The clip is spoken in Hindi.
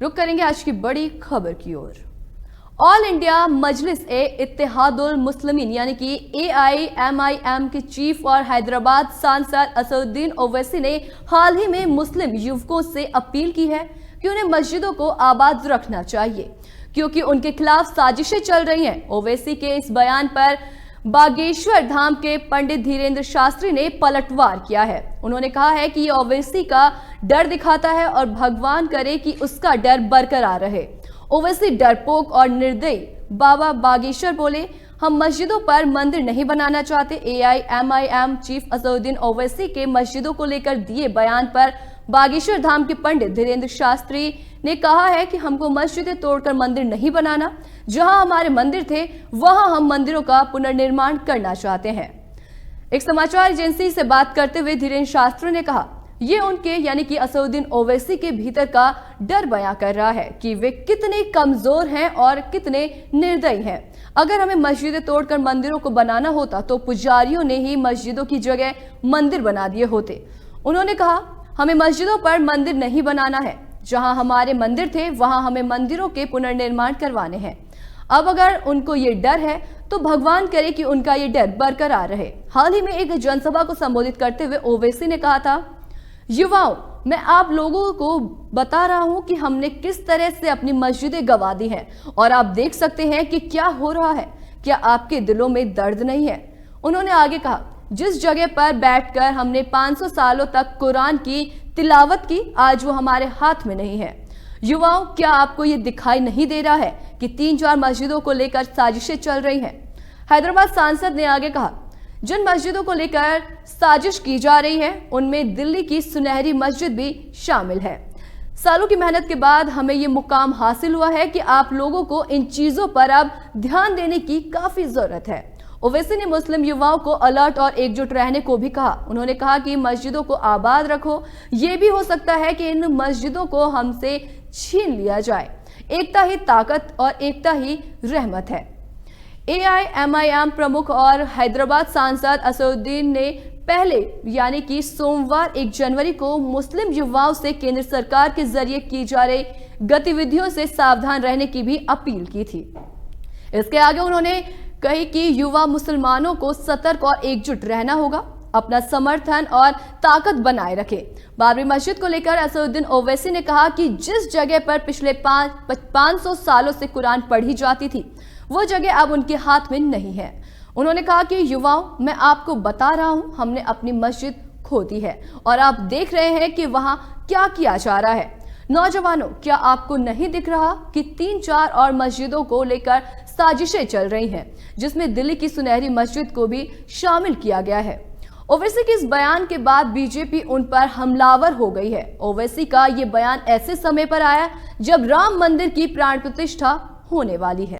रुक करेंगे आज की बड़ी खबर की ओर। ऑल इंडिया मजलिस ए इत्तेहादुल मुस्लिमीन यानी कि AIMIM के चीफ और हैदराबाद सांसद असदुद्दीन ओवैसी ने हाल ही में मुस्लिम युवकों से अपील की है कि उन्हें मस्जिदों को आबाद रखना चाहिए क्योंकि उनके खिलाफ साजिशें चल रही हैं। ओवैसी के इस बयान पर बागेश्वर धाम के पंडित धीरेन्द्र शास्त्री ने पलटवार किया है। उन्होंने कहा है कि ये ओवैसी का डर दिखाता है और भगवान करे कि उसका डर बरकरार रहे। ओवैसी डरपोक और निर्दयी बाबा बागेश्वर बोले, हम मस्जिदों पर मंदिर नहीं बनाना चाहते। AIMIM चीफ असदुद्दीन ओवैसी के मस्जिदों को लेकर दिए बयान पर बागेश्वर धाम के पंडित धीरेन्द्र शास्त्री ने कहा है कि हमको मस्जिदें तोड़कर मंदिर नहीं बनाना, जहां हमारे मंदिर थे वहां हम मंदिरों का पुनर्निर्माण करना चाहते हैं। एक समाचार एजेंसी से बात करते हुए धीरेन्द्र शास्त्री ने कहा, ये उनके यानी कि असदुद्दीन ओवैसी के भीतर का डर बयां कर रहा है कि वे कितने कमजोर हैं और कितने निर्दयी हैं। अगर हमें मस्जिदें तोड़कर मंदिरों को बनाना होता तो पुजारियों ने ही मस्जिदों की जगह मंदिर बना दिए होते। उन्होंने कहा, हमें मस्जिदों पर मंदिर नहीं बनाना है, जहां हमारे मंदिर थे वहां हमें मंदिरों के पुनर्निर्माण करवाने हैं। अब अगर उनको ये डर है तो भगवान करे कि उनका ये डर बरकरार रहे। हाल ही में एक जनसभा को संबोधित करते हुए ओवैसी ने कहा था, युवाओं, मैं आप लोगों को बता रहा हूं कि हमने किस तरह से अपनी मस्जिदें गंवा दी हैं और आप देख सकते हैं कि क्या हो रहा है। क्या आपके दिलों में दर्द नहीं है? उन्होंने आगे कहा, जिस जगह पर बैठकर हमने 500 सालों तक कुरान की तिलावत की, आज वो हमारे हाथ में नहीं है। युवाओं, क्या आपको ये दिखाई नहीं दे रहा है कि 3-4 मस्जिदों को लेकर साजिशें चल रही हैं? हैदराबाद सांसद ने आगे कहा, जिन मस्जिदों को लेकर साजिश की जा रही है उनमें दिल्ली की सुनहरी मस्जिद भी शामिल है। सालों की मेहनत के बाद हमें ये मुकाम हासिल हुआ है कि आप लोगों को इन चीजों पर अब ध्यान देने की काफी जरूरत है। ओवैसी ने मुस्लिम युवाओं को अलर्ट और एकजुट रहने को भी कहा। उन्होंने कहा कि मस्जिदों को आबाद रखो, ये भी हो सकता है कि इन मस्जिदों को हमसे छीन लिया जाए। एकता ही ताकत और एकता ही रहमत है। AIMIM प्रमुख और हैदराबाद सांसद असदुद्दीन ने पहले यानी कि सोमवार 1 जनवरी को मुस्लिम युवाओं से केंद्र सरकार के जरिए की जा रही गतिविधियों से सावधान रहने की भी अपील की थी। इसके आगे उन्होंने कही कि युवा मुसलमानों को सतर्क और एकजुट रहना होगा, अपना समर्थन और ताकत बनाए रखे। बाबरी मस्जिद को लेकर असदुद्दीन ओवैसी ने कहा कि जिस जगह पर पिछले 500 सालों से कुरान पढ़ी जाती थी वो जगह अब उनके हाथ में नहीं है। उन्होंने कहा कि युवाओं, मैं आपको बता रहा हूं, हमने अपनी मस्जिद खो दी है और आप देख रहे हैं कि वहां क्या किया जा रहा है। नौजवानों, क्या आपको नहीं दिख रहा कि 3-4 और मस्जिदों को लेकर साजिशें चल रही हैं, जिसमें दिल्ली की सुनहरी मस्जिद को भी शामिल किया गया है। ओवैसी के इस बयान के बाद बीजेपी उन पर हमलावर हो गई है। ओवैसी का ये बयान ऐसे समय पर आया जब राम मंदिर की प्राण प्रतिष्ठा होने वाली है।